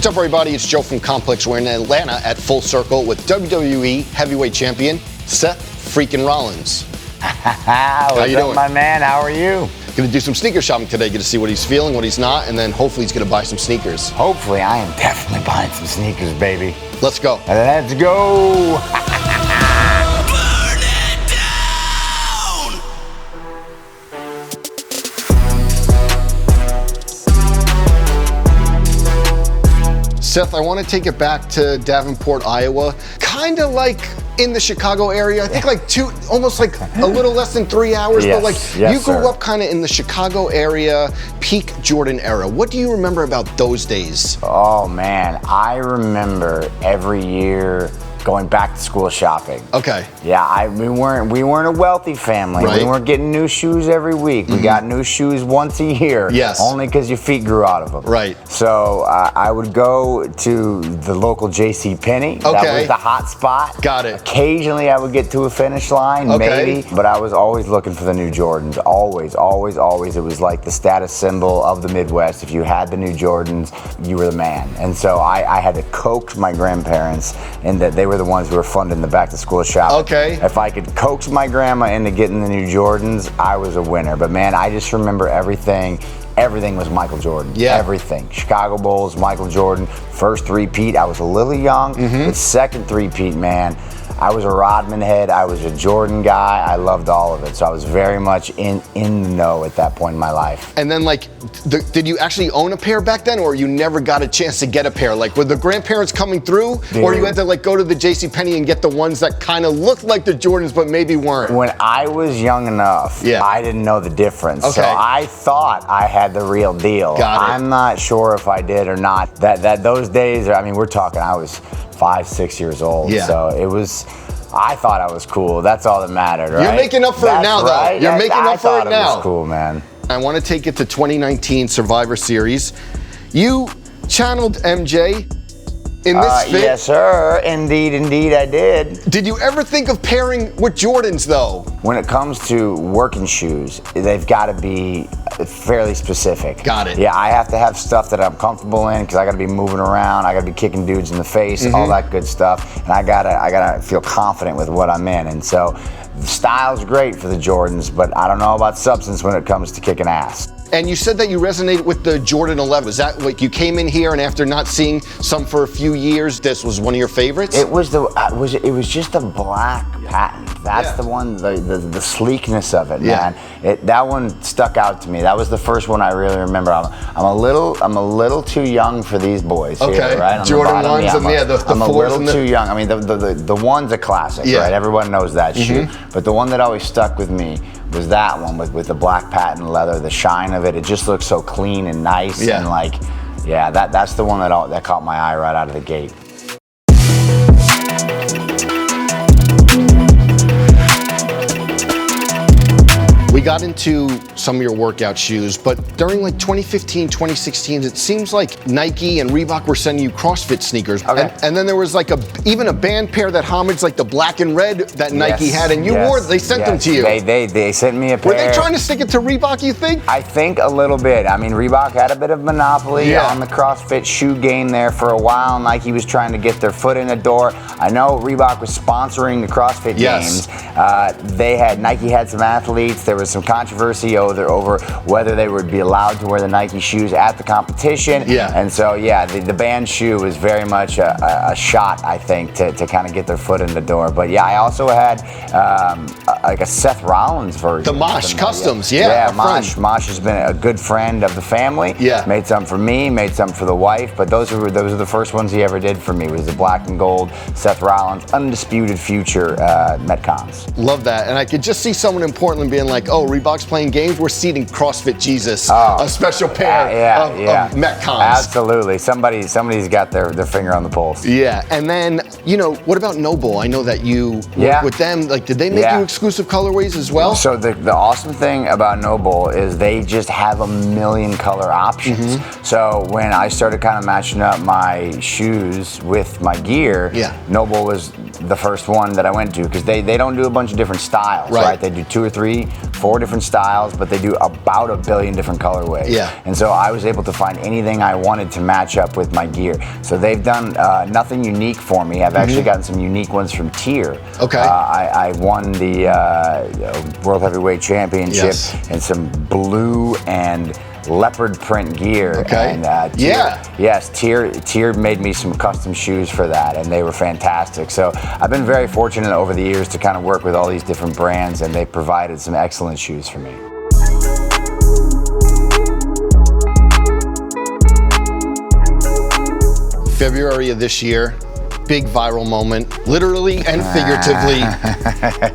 up, everybody? It's Joe from Complex. We're in Atlanta at Full Circle with WWE Heavyweight Champion Seth Freakin Rollins. How you doing, my man? How are you? Gonna do some sneaker shopping today. Get to see what he's feeling, what he's not, and then hopefully he's gonna buy some sneakers. Hopefully, I am definitely buying some sneakers, baby. Let's go. Let's go. Seth, I want to take it back to Davenport, Iowa. Kind of like in the Chicago area. I think like almost like a little less than 3 hours. Yes, but like yes, you grew sir. up kind of in the Chicago area, peak Jordan era. What do you remember about those days? Oh man, I remember every year going back to school shopping. Okay. Yeah, we weren't a wealthy family. Right. We weren't getting new shoes every week. We got new shoes once a year. Yes. Only because your feet grew out of them. Right. So I would go to the local JCPenney. Okay. That was the hot spot. Got it. Occasionally I would get to a finish line, Okay. maybe. But I was always looking for the new Jordans. Always, always, always. It was like the status symbol of the Midwest. If you had the new Jordans, you were the man. And so I had to coax my grandparents in that they were the ones who were funding the back to school shopping. Okay. If I could coax my grandma into getting the new Jordans, I was a winner. But man, I just remember everything. Everything was Michael Jordan. Yeah. Everything. Chicago Bulls, Michael Jordan. First three-peat, I was a little young. The second three-peat, man, I was a Rodman head. I was a Jordan guy. I loved all of it. So I was very much in the know at that point in my life. And then like, did you actually own a pair back then, or you never got a chance to get a pair? Like, were the grandparents coming through, or you had to like go to the JCPenney and get the ones that kind of looked like the Jordans but maybe weren't? When I was young enough, Yeah. I didn't know the difference. Okay. So I thought I had the real deal. Got it. I'm not sure if I did or not. That those days, I mean, we're talking, I was 5, 6 years old. Yeah. So it was, I thought I was cool. That's all that mattered, right? You're making up for it That's now, right. though. You're making up for it I now. thought it was cool, man. I want to take it to 2019 Survivor Series. You channeled MJ in this fit. Yes, sir. Indeed, I did. Did you ever think of pairing with Jordans, though? When it comes to working shoes, they've got to be fairly specific. Got it. Yeah, I have to have stuff that I'm comfortable in because I got to be moving around. I got to be kicking dudes in the face, all that good stuff. And I gotta feel confident with what I'm in. And so, the style's great for the Jordans, but I don't know about substance when it comes to kicking ass. And you said that you resonated with the Jordan 11. Is that like you came in here and after not seeing some for a few years, this was one of your favorites? It was just the black patent. That's the one, the sleekness of it, man. That one stuck out to me. That was the first one I really remember. I'm a little too young for these boys here, right? On Jordan the bottom. ones and the I'm a fours little too young. I mean, the one's a classic, right? Everyone knows that shoe. But the one that always stuck with me was that one with the black patent leather, the shine of it. It just looks so clean and nice, and like, yeah, that's the one that caught my eye right out of the gate. We got into some of your workout shoes, but during like 2015, 2016, it seems like Nike and Reebok were sending you CrossFit sneakers. Okay. And then there was like even a band pair that homaged like the black and red that Nike had, and you wore, they sent them to you. They sent me a pair. Were they trying to stick it to Reebok, you think? I think a little bit. I mean, Reebok had a bit of monopoly on the CrossFit shoe game there for a while. Nike was trying to get their foot in the door. I know Reebok was sponsoring the CrossFit games. Nike had some athletes. There was some controversy over whether they would be allowed to wear the Nike shoes at the competition. And so, the band shoe was very much a shot, I think, to kind of get their foot in the door. But yeah, I also had like a Seth Rollins version. The Mosh Customs, Mosh. Mosh has been a good friend of the family. Made some for me, made some for the wife, but those are the first ones he ever did for me, was the black and gold Seth Rollins Undisputed Future Metcons. Love that. And I could just see someone in Portland being like, oh, Reebok's playing games, we're seating CrossFit Jesus, a special pair of Metcons. Absolutely. Somebody's got their finger on the pulse. Yeah. And then, what about Noble? I know that you work with them. Like, did they make you exclusive colorways as well? So the awesome thing about Noble is they just have a million color options. So when I started kind of matching up my shoes with my gear, Noble was the first one that I went to, because they don't do a bunch of different styles, right? They do 2 or 3 4 different styles, but they do about 1 billion different colorways. Yeah. And so I was able to find anything I wanted to match up with my gear. So they've done nothing unique for me. I've actually gotten some unique ones from Tier. Okay. I won the World Heavyweight Championship in some blue and leopard print gear. Okay. And Tier made me some custom shoes for that, and they were fantastic. So I've been very fortunate over the years to kind of work with all these different brands, and they provided some excellent shoes for me. February of this year, big viral moment, literally and figuratively.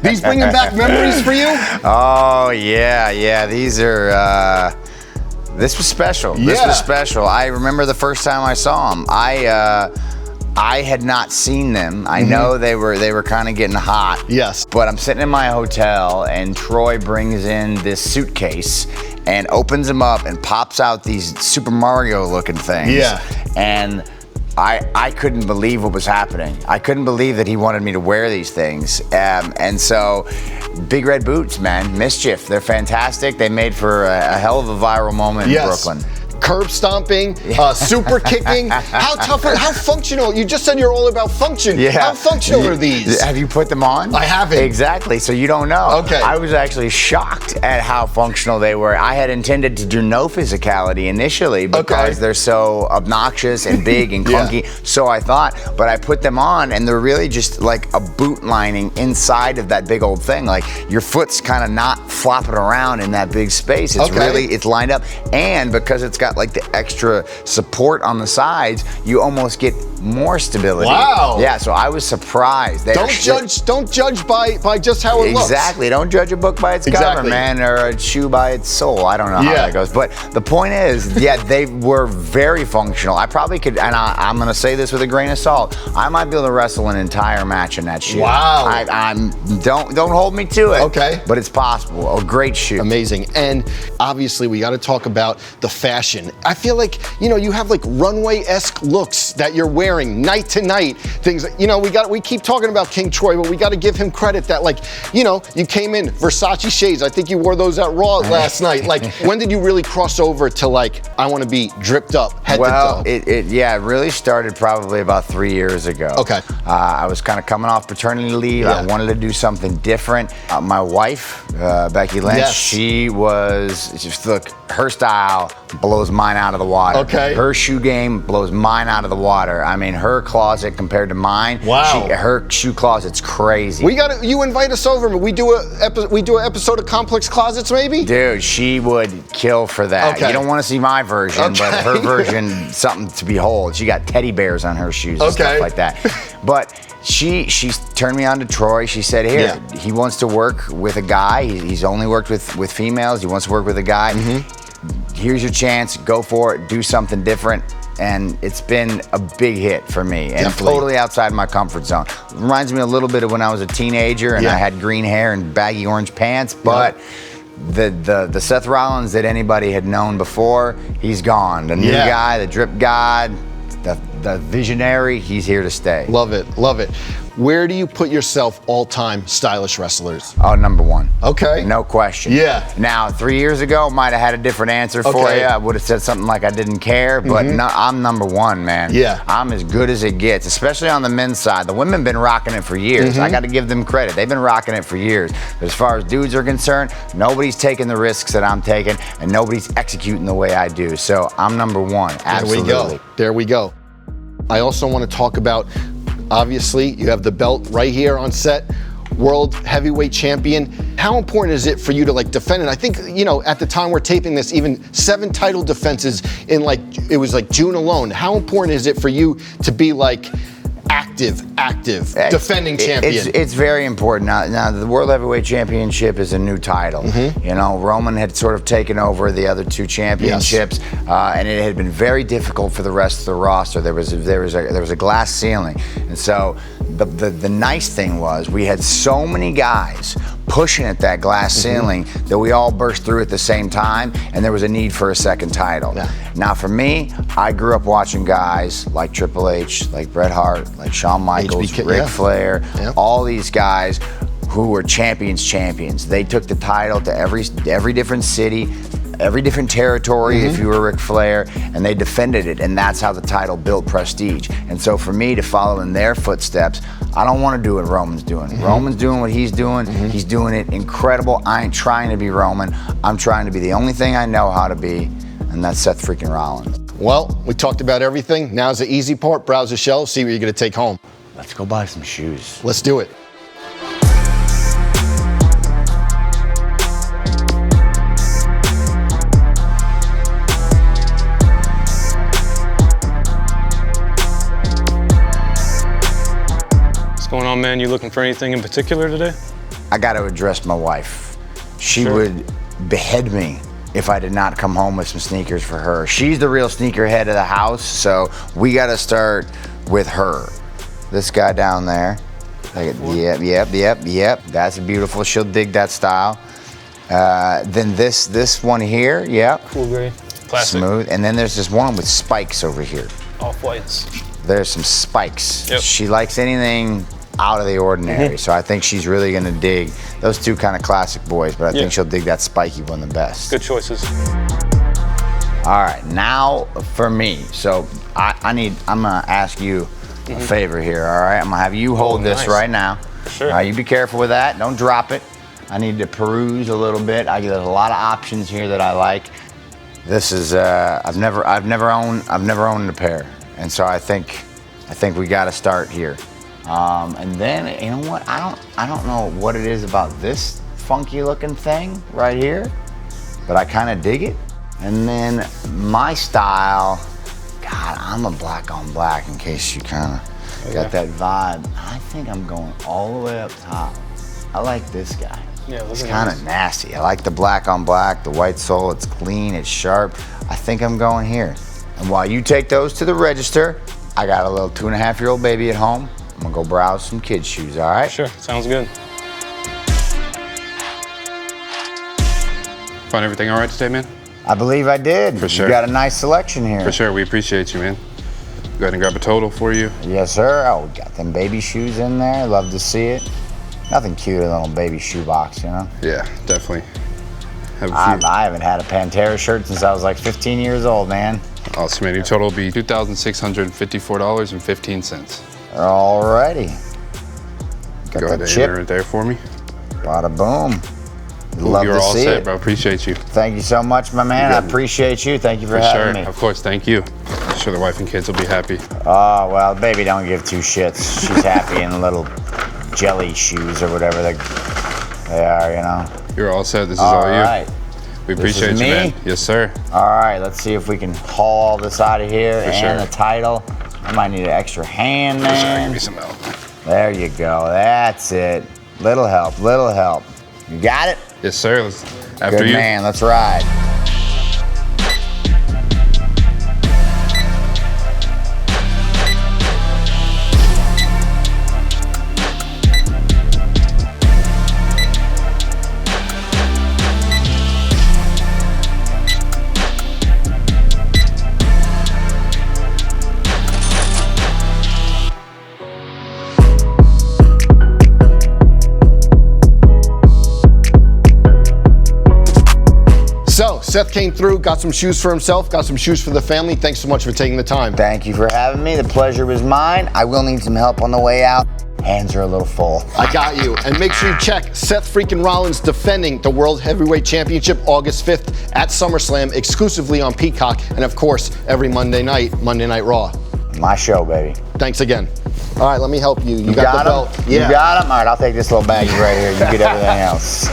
These bringing back memories for you? Oh yeah. These are. This was special. Yeah. This was special. I remember the first time I saw them. I had not seen them. I know they were kind of getting hot. Yes. But I'm sitting in my hotel, and Troy brings in this suitcase and opens them up and pops out these Super Mario looking things. Yeah. And I couldn't believe what was happening. I couldn't believe that he wanted me to wear these things. And so, big red boots, man. MSCHF, they're fantastic. They made for a hell of a viral moment in Brooklyn. Curb stomping, super kicking. How tough, how functional? You just said you're all about function. Yeah. How functional are these? Have you put them on? I haven't. Exactly, so you don't know. Okay. I was actually shocked at how functional they were. I had intended to do no physicality initially because they're so obnoxious and big and clunky, so I thought, but I put them on and they're really just like a boot lining inside of that big old thing. Like your foot's kind of not flopping around in that big space. It's really, it's lined up, and because it's got like the extra support on the sides, you almost get more stability. Wow. Yeah, so I was surprised. Don't judge by just how it looks. Exactly. Don't judge a book by its cover, man, or a shoe by its sole. I don't know how that goes. But the point is, they were very functional. I probably could, and I'm going to say this with a grain of salt, I might be able to wrestle an entire match in that shoe. Wow. Don't hold me to it. Okay. But it's possible. A great shoe. Amazing. And obviously we got to talk about the fashion. I feel like, you have like runway-esque looks that you're wearing night to night. Things, we keep talking about King Troy, but we got to give him credit that, like, you came in Versace shades. I think you wore those at Raw last night. Like, when did you really cross over to like, I want to be dripped up, head to toe? It really started probably about 3 years ago. Okay. I was kind of coming off paternity leave. I wanted to do something different. My wife, Becky Lynch, she was just, look, her style blows mine out of the water. Okay. Her shoe game blows mine out of the water. I mean, her closet compared to mine, her shoe closet's crazy. You invite us over, and we do an episode of Complex Closets, maybe? Dude, she would kill for that. Okay. You don't want to see my version, but her version, something to behold. She got teddy bears on her shoes and stuff like that. But she turned me on to Troy. She said, here, he wants to work with a guy. He's only worked with females. He wants to work with a guy. Here's your chance. Go for it. Do something different. And it's been a big hit for me, and totally outside my comfort zone. Reminds me a little bit of when I was a teenager and I had green hair and baggy orange pants, but the Seth Rollins that anybody had known before, he's gone. The new guy, the drip god, the visionary, he's here to stay. Love it, love it. Where do you put yourself all-time stylish wrestlers? Oh, number one. Okay. No question. Yeah. Now, 3 years ago, might have had a different answer for you. I would have said something like I didn't care, but no, I'm number one, man. Yeah. I'm as good as it gets, especially on the men's side. The women been rocking it for years. I got to give them credit. They've been rocking it for years. But as far as dudes are concerned, nobody's taking the risks that I'm taking, and nobody's executing the way I do. So I'm number one. Absolutely. There we go. There we go. I also want to talk about, obviously, you have the belt right here on set, world heavyweight champion. How important is it for you to like defend it? I think, at the time we're taping this, even 7 title defenses in it was June alone. How important is it for you to be like active, defending champion? It's very important. Now, the World Heavyweight Championship is a new title. Roman had sort of taken over the other 2 championships, and it had been very difficult for the rest of the roster. There was a glass ceiling, and so the nice thing was we had so many guys pushing at that glass ceiling that we all burst through at the same time, and there was a need for a second title. Now for me, I grew up watching guys like Triple H, like Bret Hart, like Shawn Michaels, Ric Flair, all these guys who were champions. They took the title to every different city, every different territory, if you were Ric Flair, and they defended it, and that's how the title built prestige. And so for me to follow in their footsteps, I don't want to do what Roman's doing. Roman's doing what he's doing. He's doing it incredible. I ain't trying to be Roman. I'm trying to be the only thing I know how to be, and that's Seth freaking Rollins. Well, we talked about everything. Now's the easy part. Browse the shelves, see what you're going to take home. Let's go buy some shoes. Let's do it. What's going on, man? You looking for anything in particular today? I got to address my wife. She would behead me if I did not come home with some sneakers for her. She's the real sneakerhead of the house, so we got to start with her. This guy down there. Yep. That's beautiful. She'll dig that style. Then this one here, Cool gray. Classic. Smooth. And then there's this one with spikes over here. Off-whites. There's some spikes. Yep. She likes anything out of the ordinary, so I think she's really gonna dig those two kind of classic boys, but I think she'll dig that spiky one the best. Good choices. All right, now for me. So I'm gonna ask you a favor here, all right? I'm gonna have you hold this right now. Sure. All right, you be careful with that, don't drop it. I need to peruse a little bit. There's a lot of options here that I like. This is, I've never owned a pair. And so I think we gotta start here. And then, you know what? I don't know what it is about this funky looking thing right here, but I kind of dig it. And then my style, God, I'm a black on black in case you kind of got that vibe. I think I'm going all the way up top. I like this guy. Yeah, it's kind of nasty. I like the black on black, the white sole. It's clean, it's sharp. I think I'm going here. And while you take those to the register, I got a little 2.5-year-old baby at home. I'm gonna go browse some kids' shoes, all right? Sure, sounds good. Find everything all right today, man? I believe I did. For sure. You got a nice selection here. For sure, we appreciate you, man. Go ahead and grab a total for you. Yes, sir. Oh, we got them baby shoes in there. Love to see it. Nothing cuter than a little baby shoe box, you know? Yeah, definitely. Have a few. I haven't had a Pantera shirt since I was like 15 years old, man. Awesome, man. Your total will be $2,654.15. Alrighty. Got Go ahead that and chip. enter it there for me. Bada boom. Ooh, Love you're to all see set, it. bro. Appreciate you. Thank you so much, my man. I appreciate you. Thank you for having me. Of course, thank you. I'm sure the wife and kids will be happy. Oh, well, baby don't give two shits. She's happy in little jelly shoes or whatever they are, you know? You're all set. This is all you. Right. We appreciate you, man. Yes, sir. All right, let's see if we can haul all this out of here For and sure. the title. I might need an extra hand, For sure, man. give me some help. There you go. That's it. Little help, little help. You got it? Yes, sir. After Good you. man. Let's ride. So, Seth came through, got some shoes for himself, got some shoes for the family. Thanks so much for taking the time. Thank you for having me. The pleasure was mine. I will need some help on the way out. Hands are a little full. I got you. And make sure you check Seth freaking Rollins defending the World Heavyweight Championship August 5th at SummerSlam, exclusively on Peacock, and of course, every Monday Night Raw. My show, baby. Thanks again. All right, let me help you. You got the belt. You got him? All right, I'll take this little baggie right here. You get everything else.